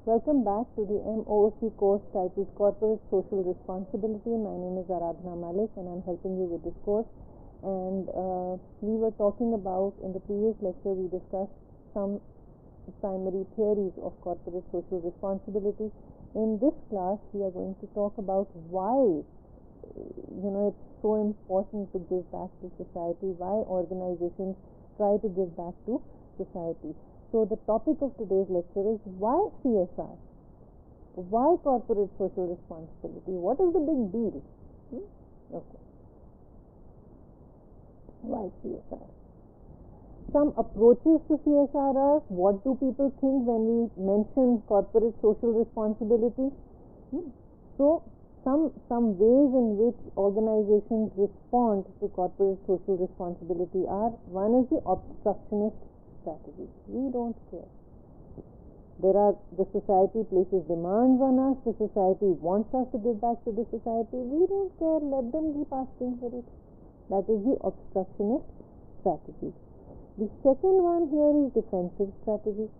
Welcome back to the MOOC course titled Corporate Social Responsibility. My name is Aradhana Malik and I'm helping you with this course. And we were talking about, in the previous lecture, we discussed some primary theories of corporate social responsibility. In this class, we are going to talk about why it's so important to give back to society, why organizations try to give back to society. So the topic of today's lecture is why CSR? Why corporate social responsibility? What is the big deal? Okay. Why CSR? Some approaches to CSR are, what do people think when we mention corporate social responsibility? So some ways in which organizations respond to corporate social responsibility are, one is the obstructionist strategy. We don't care. The society places demands on us, the society wants us to give back to the society. We don't care, let them keep asking for it. That is the obstructionist strategy. The second one here is defensive strategy.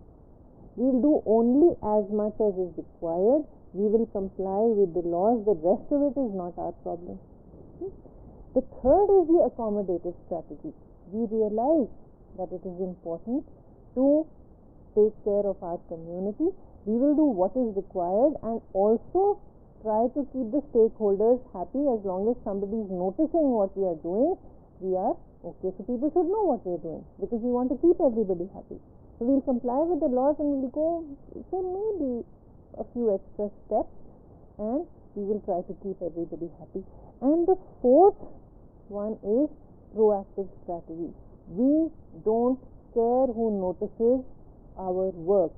We'll do only as much as is required. We will comply with the laws. The rest of it is not our problem. The third is the accommodative strategy. We realize that it is important to take care of our community. We will do what is required and also try to keep the stakeholders happy. As long as somebody is noticing what we are doing, we are okay. So people should know what we are doing because we want to keep everybody happy. So we'll comply with the laws and we'll go, say, maybe a few extra steps, and we will try to keep everybody happy. And the fourth one is proactive strategy. We don't care who notices our work.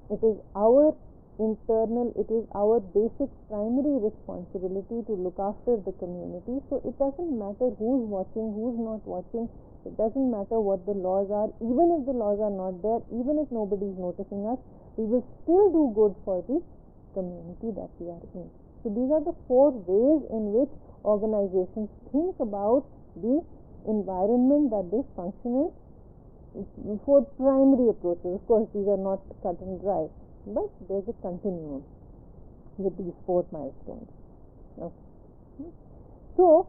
It is our it is our basic primary responsibility to look after the community. So it doesn't matter who's watching, who's not watching. It doesn't matter what the laws are. Even if the laws are not there, even if nobody is noticing us, we will still do good for the community that we are in. So these are the four ways in which organizations think about the environment that they function in. Four primary approaches. Of course, these are not cut and dry, but there's a continuum with these four milestones. Okay. So,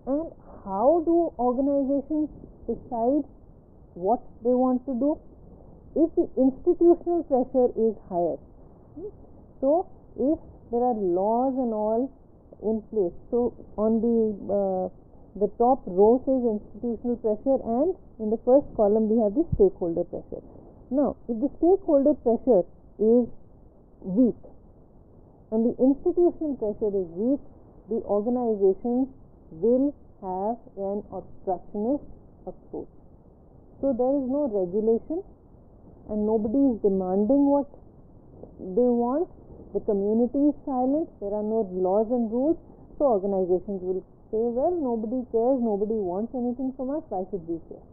and how do organizations decide what they want to do? If the institutional pressure is higher, so if there are laws and all in place, so on the top row says institutional pressure, and in the first column we have the stakeholder pressure. Now, if the stakeholder pressure is weak and the institutional pressure is weak, the organizations will have an obstructionist approach. So there is no regulation and nobody is demanding what they want. The community is silent. There are no laws and rules. So organizations will say, well, nobody cares, nobody wants anything from us, why should we care?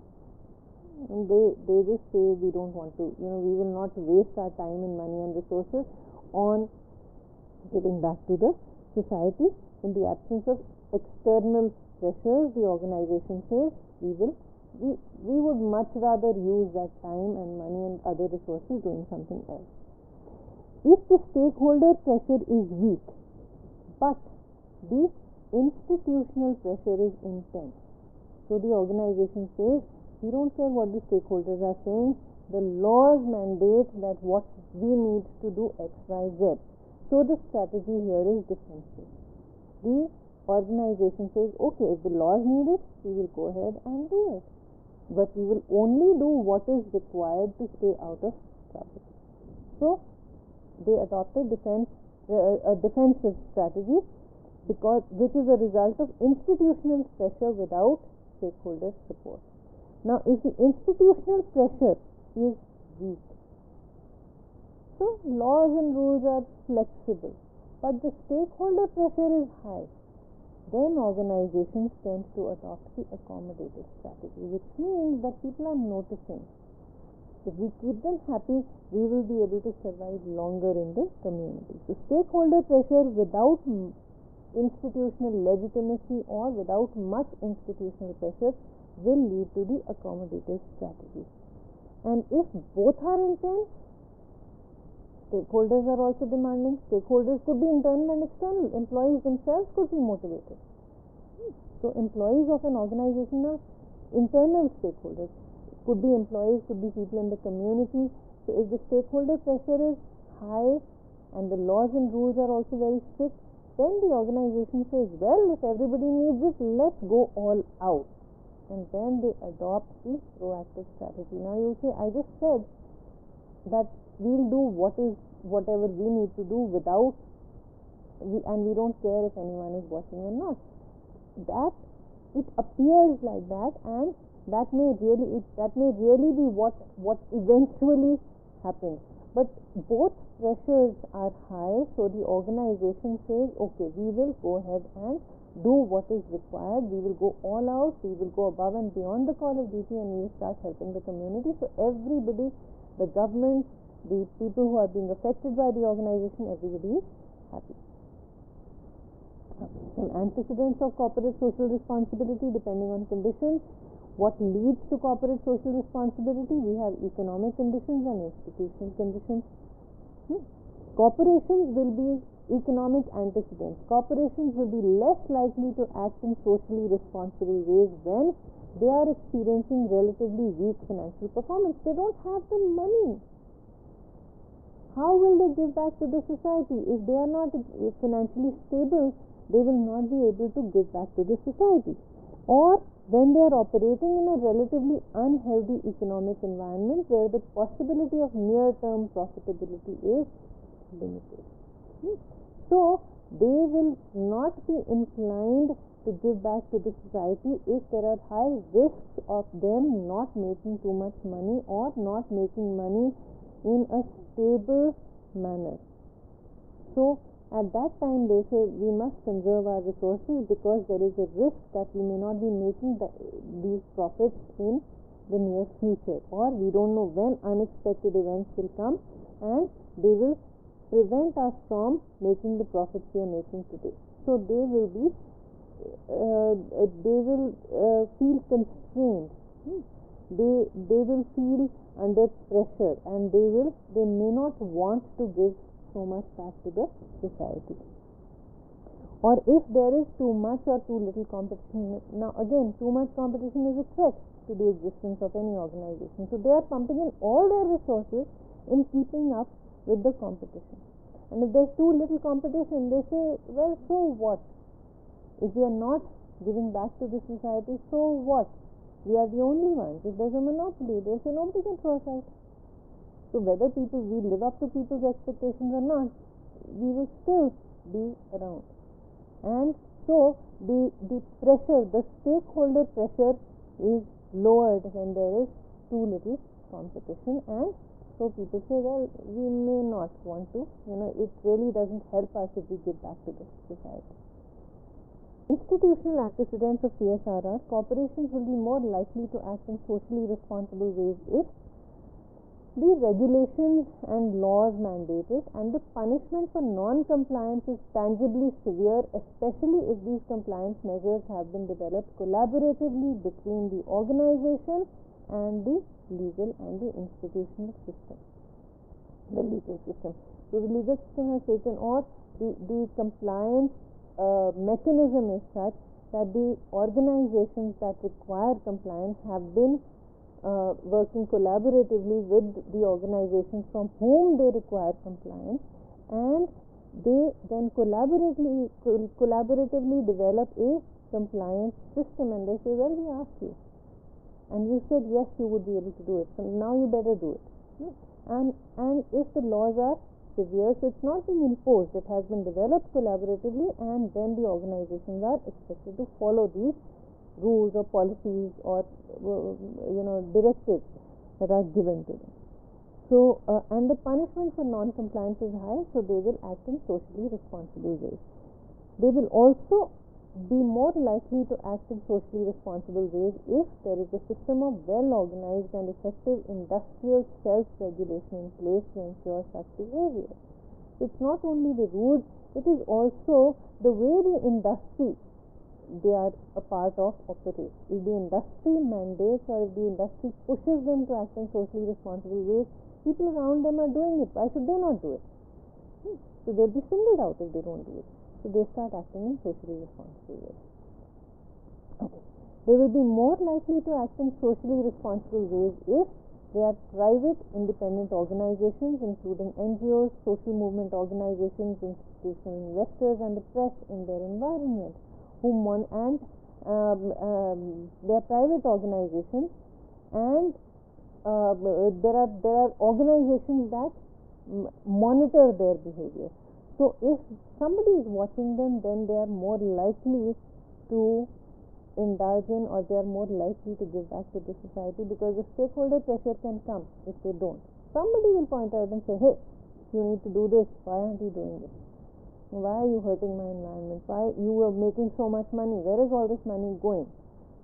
And they just say, we don't want to, we will not waste our time and money and resources on giving back to the society. In the absence of external pressures, the organization says, we would much rather use that time and money and other resources doing something else. If the stakeholder pressure is weak, but the institutional pressure is intense, so the organization says, we don't care what the stakeholders are saying, the laws mandate that what we need to do X, Y, Z. So the strategy here is defensive. The organization says, okay, if the laws need it, we will go ahead and do it. But we will only do what is required to stay out of trouble. So they adopted a defensive strategy which is a result of institutional pressure without stakeholder support. Now, if the institutional pressure is weak, so laws and rules are flexible, but the stakeholder pressure is high, then organizations tend to adopt the accommodative strategy, which means that people are noticing. If we keep them happy, we will be able to survive longer in the community. So stakeholder pressure without institutional legitimacy or without much institutional pressure will lead to the accommodative strategy. And if both are intense, Stakeholders are also demanding. Stakeholders could be internal and external. Employees themselves could be motivated. So employees of an organization are internal stakeholders. It could be employees, could be people in the community. So if the stakeholder pressure is high and the laws and rules are also very strict, then the organization says, well, if everybody needs it, let's go all out. And then they adopt the proactive strategy. Now you say, I just said that we'll do whatever we need to do without, and we don't care if anyone is watching or not. That it appears like that, and that may really be what eventually happens. But both pressures are high, so the organization says, okay, we will go ahead and do what is required. We will go all out. We will go above and beyond the call of duty, and we will start helping the community. So everybody, the government, the people who are being affected by the organization, everybody is happy. Some antecedents of corporate social responsibility depending on conditions. What leads to corporate social responsibility? We have economic conditions and institutional conditions. Corporations will be economic antecedents. Corporations will be less likely to act in socially responsible ways when they are experiencing relatively weak financial performance. They don't have the money. How will they give back to the society? If they are not financially stable, they will not be able to give back to the society. Or when they are operating in a relatively unhealthy economic environment where the possibility of near-term profitability is limited. So they will not be inclined to give back to the society if there are high risks of them not making too much money or not making money in a stable manner. So at that time they say we must conserve our resources because there is a risk that we may not be making these profits in the near future, or we don't know when unexpected events will come and they will prevent us from making the profits we are making today. So they will feel constrained. They will feel under pressure, and they may not want to give so much back to the society. Or if there is too much or too little competition, now again, too much competition is a threat to the existence of any organization. So they are pumping in all their resources in keeping up with the competition. And if there's too little competition, they say, well, so what? If we are not giving back to the society, so what? We are the only ones. If there's a monopoly, they'll say nobody can throw us out. So whether we live up to people's expectations or not, we will still be around. And so the pressure, the stakeholder pressure is lowered when there is too little competition, and so people say, well, we may not want to, it really doesn't help us if we give back to the society. Institutional antecedents of CSR are corporations will be more likely to act in socially responsible ways if the regulations and laws mandate it, and the punishment for non-compliance is tangibly severe, especially if these compliance measures have been developed collaboratively between the organization and the legal and the institutional system. The legal system. So the legal system has taken, or the compliance mechanism is such that the organizations that require compliance have been working collaboratively with the organizations from whom they require compliance, and they then collaboratively develop a compliance system, and they say, well, we asked you and you said yes, you would be able to do it, so now you better do it. And if the laws are severe, so it's not being imposed, it has been developed collaboratively, and then the organizations are expected to follow these rules or policies or directives that are given to them. So and the punishment for non-compliance is high, so they will act in socially responsible ways. They will also be more likely to act in socially responsible ways if there is a system of well-organized and effective industrial self-regulation in place to ensure such behavior. So it's not only the rules, it is also the way the industry they are a part of operate. If the industry mandates or if the industry pushes them to act in socially responsible ways, people around them are doing it. Why should they not do it? So they'll be singled out if they don't do it. So they start acting in socially responsible ways. Okay. They will be more likely to act in socially responsible ways if they are private, independent organizations, including NGOs, social movement organizations, institutional investors, and the press in their environment. They are private organizations, and there are organizations that monitor their behavior. So if somebody is watching them, then they are more likely to indulge in, or they are more likely to give back to the society, because the stakeholder pressure can come if they don't. Somebody will point out and say, hey, you need to do this. Why aren't you doing this? Why are you hurting my environment? Why you are making so much money? Where is all this money going?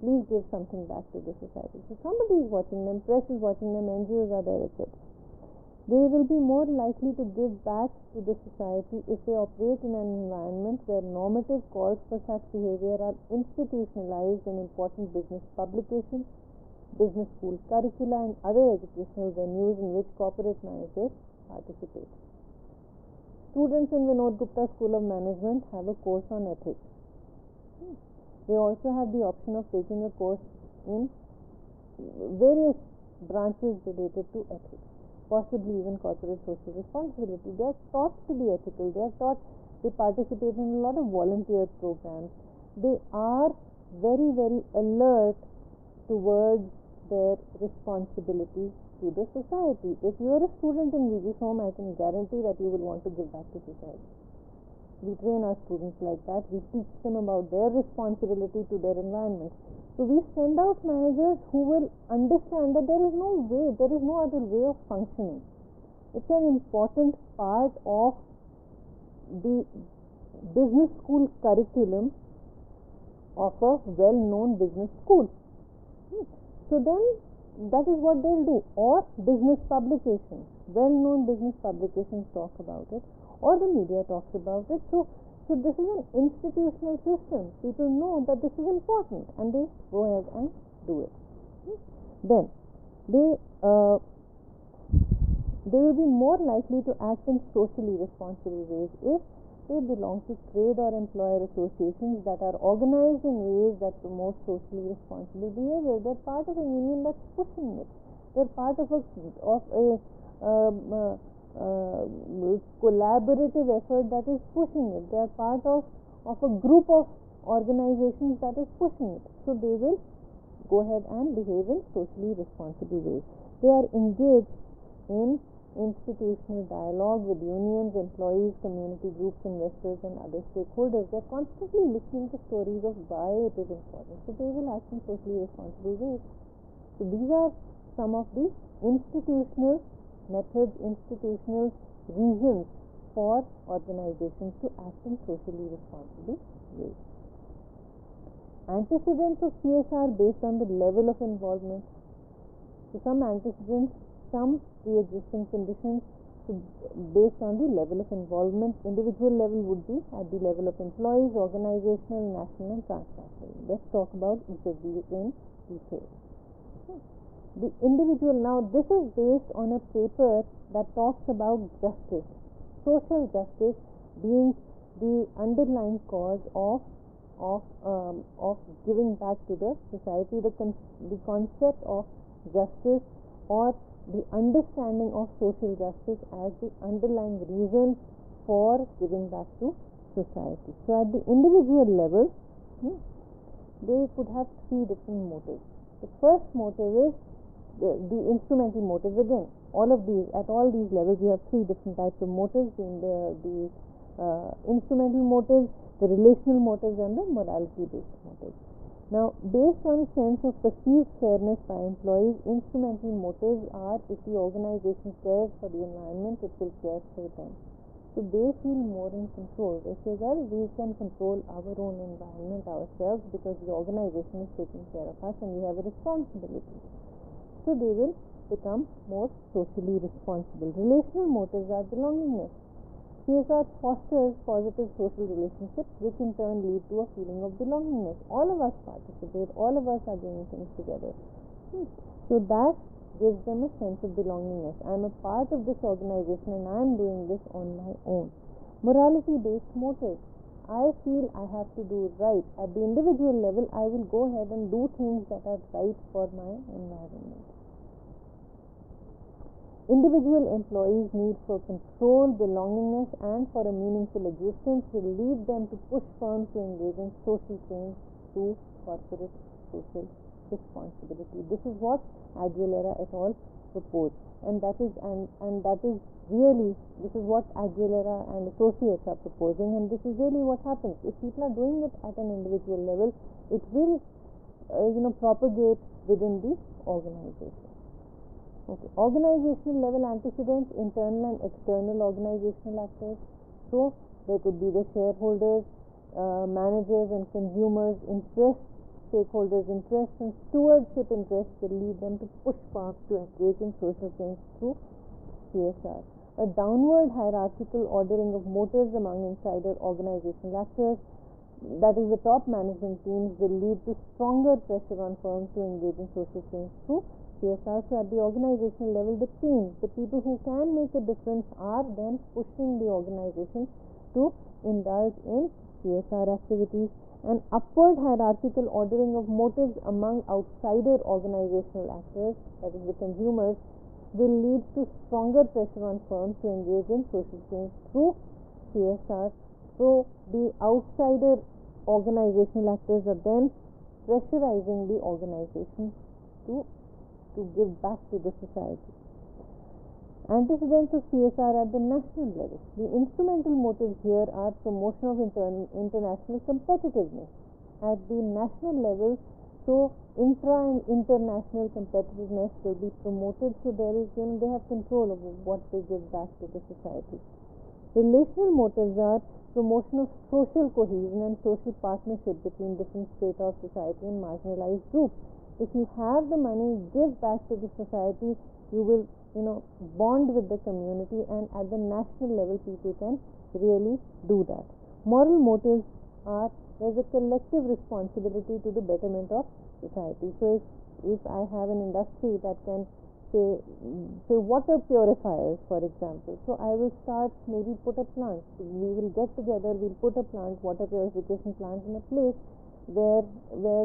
Please give something back to the society. So somebody is watching them, press is watching them, NGOs are there, etc. They will be more likely to give back to the society if they operate in an environment where normative calls for such behavior are institutionalized in important business publications, business school curricula, and other educational venues in which corporate managers participate. Students in Vinod Gupta School of Management have a course on ethics. They also have the option of taking a course in various branches related to ethics, possibly even corporate social responsibility. They are taught to be ethical. They participate in a lot of volunteer programs. They are very, very alert towards their responsibility to the society. If you are a student in VG's home, I can guarantee that you will want to give back to society. We train our students like that. We teach them about their responsibility to their environment. So we send out managers who will understand that there is no other way of functioning. It's an important part of the business school curriculum of a well-known business school. So then that is what they'll do. Or business publications, well-known business publications talk about it, or the media talks about it. So this is an institutional system. People know that this is important, and they go ahead and do it. Then they will be more likely to act in socially responsible ways if they belong to trade or employer associations that are organized in ways that promote socially responsible behavior. They're part of a union that's pushing it. They're part of a collaborative effort that is pushing it. They are part of a group of organizations that is pushing it. So they will go ahead and behave in socially responsible ways. They are engaged in institutional dialogue with unions, employees, community groups, investors, and other stakeholders. They are constantly listening to stories of why it is important. So they will act in socially responsible ways. So these are some of the institutional methods, institutional reasons for organizations to act in socially responsible ways. Antecedents of CSR based on the level of involvement. So some antecedents, some pre-existing conditions. So based on the level of involvement, individual level would be at the level of employees, organizational, national, and transnational. Let's talk about each of these in detail. The individual, now this is based on a paper that talks about justice, social justice being the underlying cause of giving back to the society. The concept of justice, or the understanding of social justice as the underlying reason for giving back to society. So at the individual level, they could have three different motives. The first motive is the instrumental motives. Again, at all these levels, you have three different types of motives: the instrumental motives, the relational motives, and the morality-based motives. Now, based on a sense of perceived fairness by employees, instrumental motives are: if the organization cares for the environment, it will care for them. So they feel more in control. They say, well, we can control our own environment ourselves because the organization is taking care of us and we have a responsibility. So they will become more socially responsible. Relational motives are belongingness. CSR fosters positive social relationships, which in turn lead to a feeling of belongingness. All of us participate, all of us are doing things together. So that gives them a sense of belongingness. I'm a part of this organization and I'm doing this on my own. Morality-based motives. I feel I have to do right. At the individual level, I will go ahead and do things that are right for my environment. Individual employees' need for control, belongingness, and for a meaningful existence will lead them to push firms to engage in social change through corporate social responsibility. This is what Aguilera et al. Proposed, and that is really this is what Aguilera and associates are proposing, and this is really what happens. If people are doing it at an individual level, it will propagate within the organization. Okay, organizational level antecedents, internal and external organizational actors. So there could be the shareholders, managers and consumers' interests, stakeholders' interests, and stewardship interests will lead them to push firms to engage in social change through CSR. A downward hierarchical ordering of motives among insider organizational actors, that is the top management teams, will lead to stronger pressure on firms to engage in social change through CSR. So at the organizational level, the teams, the people who can make a difference, are then pushing the organization to indulge in CSR activities. An upward hierarchical ordering of motives among outsider organizational actors, that is the consumers, will lead to stronger pressure on firms to engage in social change through CSR. So the outsider organizational actors are then pressurizing the organization to give back to the society. Antecedents of CSR at the national level. The instrumental motives here are promotion of international competitiveness. At the national level, so intra and international competitiveness will be promoted, so there is, they have control over what they give back to the society. Relational motives are promotion of social cohesion and social partnership between different strata of society and marginalized groups. If you have the money, give back to the society, you will bond with the community, and at the national level people can really do that. Moral motives are, there's a collective responsibility to the betterment of society. So if I have an industry that can say water purifiers, for example, so I will start, maybe put a plant, we will get together, we'll put a plant, water purification plant, in a place where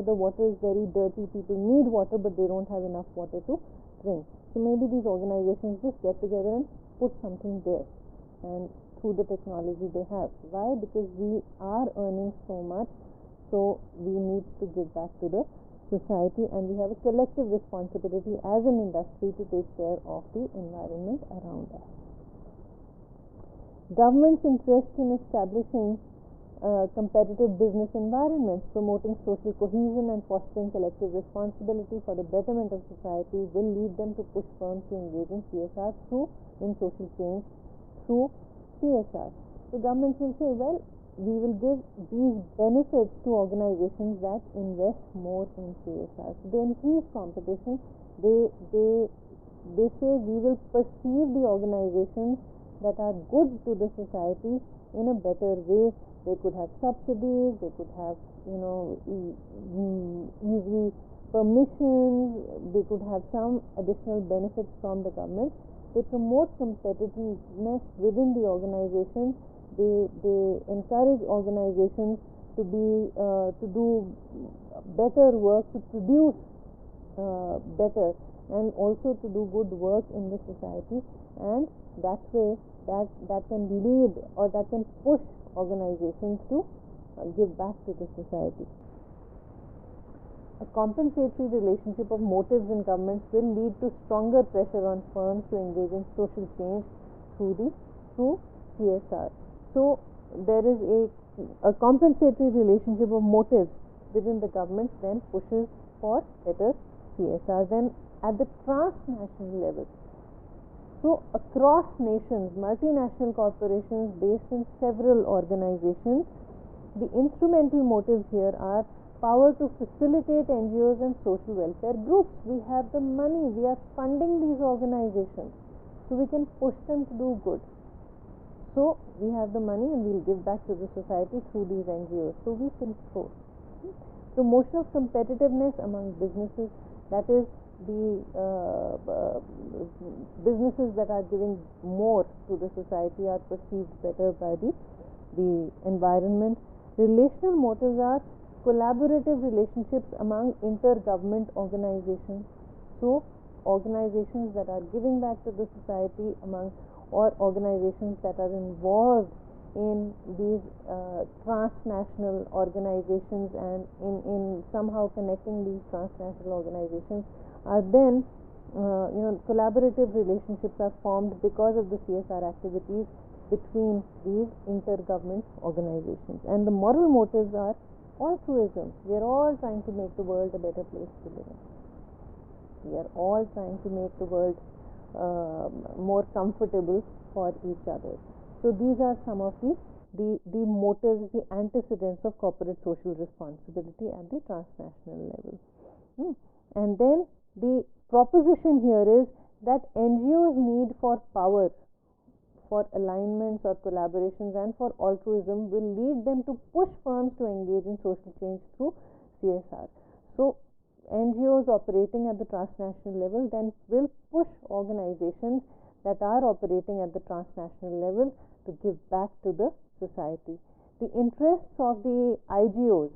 the water is very dirty, people need water but they don't have enough water to drink. So maybe these organizations just get together and put something there, and through the technology they have. Why? Because we are earning so much, so we need to give back to the society, and we have a collective responsibility as an industry to take care of the environment around us. Government's interest in establishing competitive business environments, promoting social cohesion and fostering collective responsibility for the betterment of society will lead them to push firms to engage in CSR in social change through CSR. So governments will say, well, we will give these benefits to organizations that invest more in CSR. So they increase competition. They say we will perceive the organizations that are good to the society in a better way. They could have subsidies, they could have easy permissions, they could have some additional benefits from the government. They promote competitiveness within the organization. They encourage organizations to do better work, to produce better, and also to do good work in the society, and that way that can lead, or that can push organizations to give back to the society. A compensatory relationship of motives in governments will lead to stronger pressure on firms to engage in social change through CSR. So there is a compensatory relationship of motives within the government, then pushes for better CSR. Then at the transnational level, so across nations, multinational corporations based in several organizations, the instrumental motives here are power to facilitate NGOs and social welfare groups. We have the money, we are funding these organizations, so we can push them to do good. So we have the money and we'll give back to the society through these NGOs. So we control. The motion of competitiveness among businesses, that is the businesses that are giving more to the society are perceived better by the environment. Relational motives are collaborative relationships among intergovernment organizations. So organizations that are giving back to the society or organizations that are involved in these transnational organizations, and in somehow connecting these transnational organizations are then collaborative relationships are formed because of the CSR activities between these intergovernment organizations. And the moral motives are altruism. We are all trying to make the world a better place to live in. We are all trying to make the world more comfortable for each other. So these are some of the motives, the antecedents of corporate social responsibility at the transnational level. And then the proposition here is that NGOs need for power, for alignments or collaborations, and for altruism will lead them to push firms to engage in social change through CSR. So NGOs operating at the transnational level then will push organizations that are operating at the transnational level to give back to the society. The interests of the IGOs,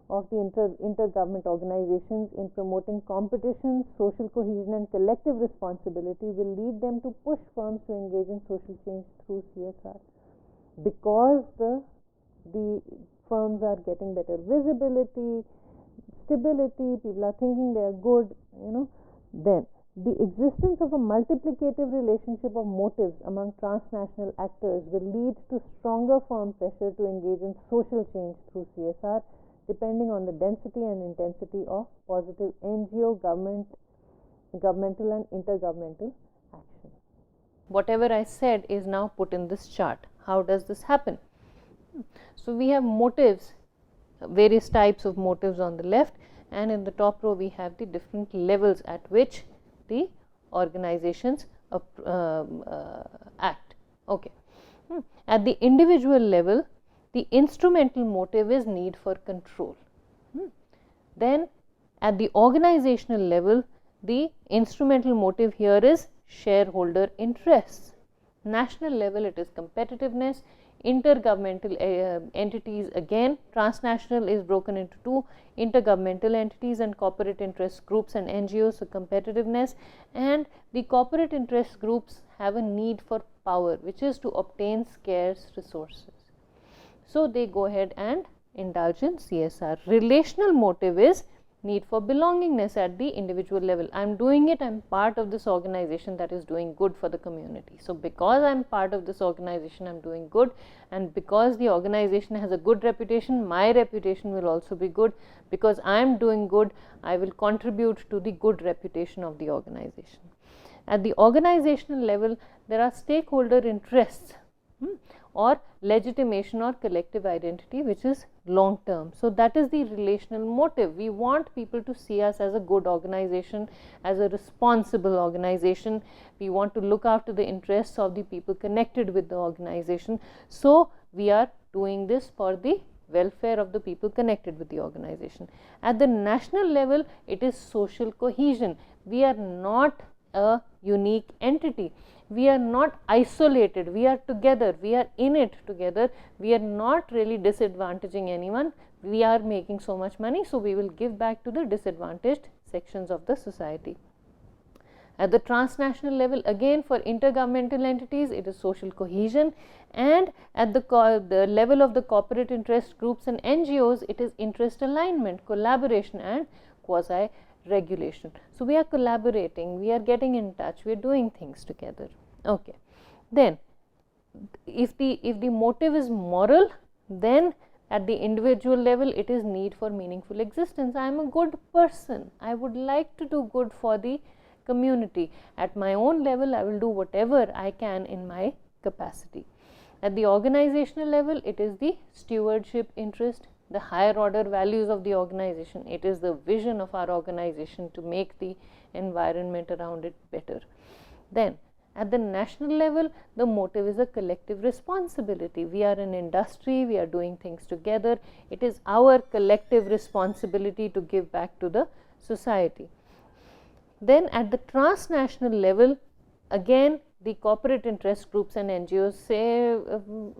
of the intergovernment organizations in promoting competition, social cohesion and collective responsibility will lead them to push firms to engage in social change through CSR. Because the firms are getting better visibility, stability, people are thinking they are good, then the existence of a multiplicative relationship of motives among transnational actors will lead to stronger firm pressure to engage in social change through CSR, depending on the density and intensity of positive NGO, governmental and intergovernmental action. Whatever I said is now put in this chart. How does this happen? So we have motives, various types of motives on the left, and in the top row we have the different levels at which the organizations act. Okay. At the individual level, the instrumental motive is need for control. Then at the organizational level, the instrumental motive here is shareholder interests. National level, it is competitiveness. Intergovernmental entities, again transnational is broken into two: intergovernmental entities and corporate interest groups and NGOs, so competitiveness. And the corporate interest groups have a need for power, which is to obtain scarce resources. So they go ahead and indulge in CSR. Relational motive is need for belongingness at the individual level. I am doing it, I am part of this organization that is doing good for the community. So because I am part of this organization, I am doing good, and because the organization has a good reputation, my reputation will also be good. Because I am doing good, I will contribute to the good reputation of the organization. At the organizational level, there are stakeholder interests or legitimation or collective identity, which is long term. So that is the relational motive. We want people to see us as a good organization, as a responsible organization. We want to look after the interests of the people connected with the organization. So we are doing this for the welfare of the people connected with the organization. At the national level, it is social cohesion. We are not a unique entity. We are not isolated, we are together, we are in it together, we are not really disadvantaging anyone, we are making so much money, so we will give back to the disadvantaged sections of the society. At the transnational level, again for intergovernmental entities, it is social cohesion, and at the level of the corporate interest groups and NGOs, it is interest alignment, collaboration and quasi regulation. So we are collaborating, we are getting in touch, we are doing things together. Okay. Then if the motive is moral, then at the individual level it is need for meaningful existence. I am a good person, I would like to do good for the community. At my own level, I will do whatever I can in my capacity. At the organizational level, it is the stewardship interest, the higher order values of the organization. It is the vision of our organization to make the environment around it better. Then At the national level, the motive is a collective responsibility. We are an industry, we are doing things together. It is our collective responsibility to give back to the society. Then at the transnational level, again, the corporate interest groups and NGOs say,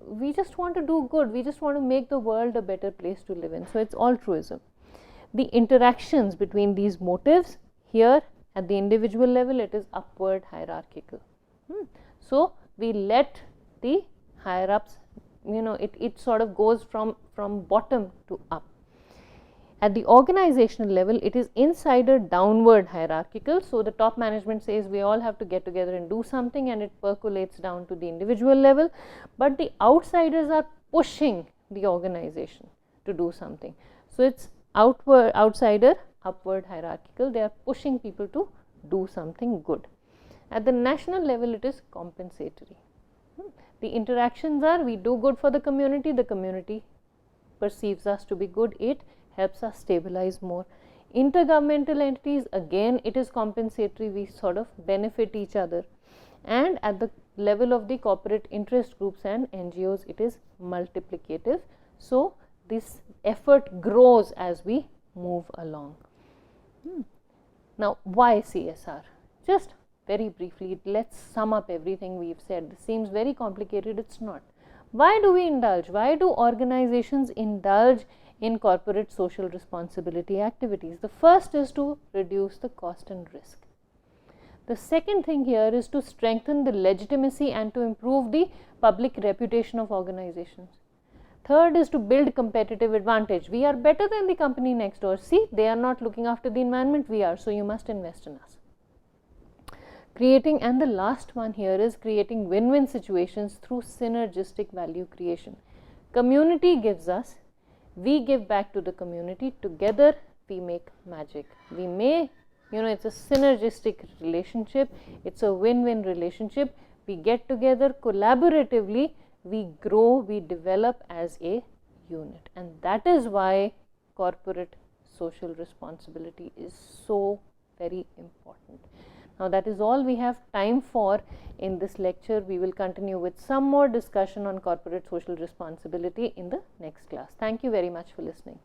we just want to do good, we just want to make the world a better place to live in. So it's altruism. The interactions between these motives, here at the individual level, it is upward hierarchical. So we let the higher ups, it sort of goes from bottom to up. At the organizational level, it is insider downward hierarchical. So the top management says we all have to get together and do something, and it percolates down to the individual level. But the outsiders are pushing the organization to do something. So it's outsider, upward hierarchical. They are pushing people to do something good. At the national level, it is compensatory. The interactions are, we do good for the community perceives us to be good, it helps us stabilize more. Intergovernmental entities, again, it is compensatory, we sort of benefit each other. And at the level of the corporate interest groups and NGOs, it is multiplicative. So this effort grows as we move along. Now, why CSR? Just very briefly, let's sum up everything we've said. This seems very complicated, it's not. Why do we indulge? Why do organizations indulge in corporate social responsibility activities? The first is to reduce the cost and risk. The second thing here is to strengthen the legitimacy and to improve the public reputation of organizations. Third is to build competitive advantage. We are better than the company next door. See, they are not looking after the environment, we are, so you must invest in us. Creating, and the last one here is creating win-win situations through synergistic value creation. Community gives us, we give back to the community, together we make magic. We may, it's a synergistic relationship, it's a win-win relationship. We get together collaboratively, we grow, we develop as a unit. And that is why corporate social responsibility is so very important. Now, that is all we have time for in this lecture. We will continue with some more discussion on corporate social responsibility in the next class. Thank you very much for listening.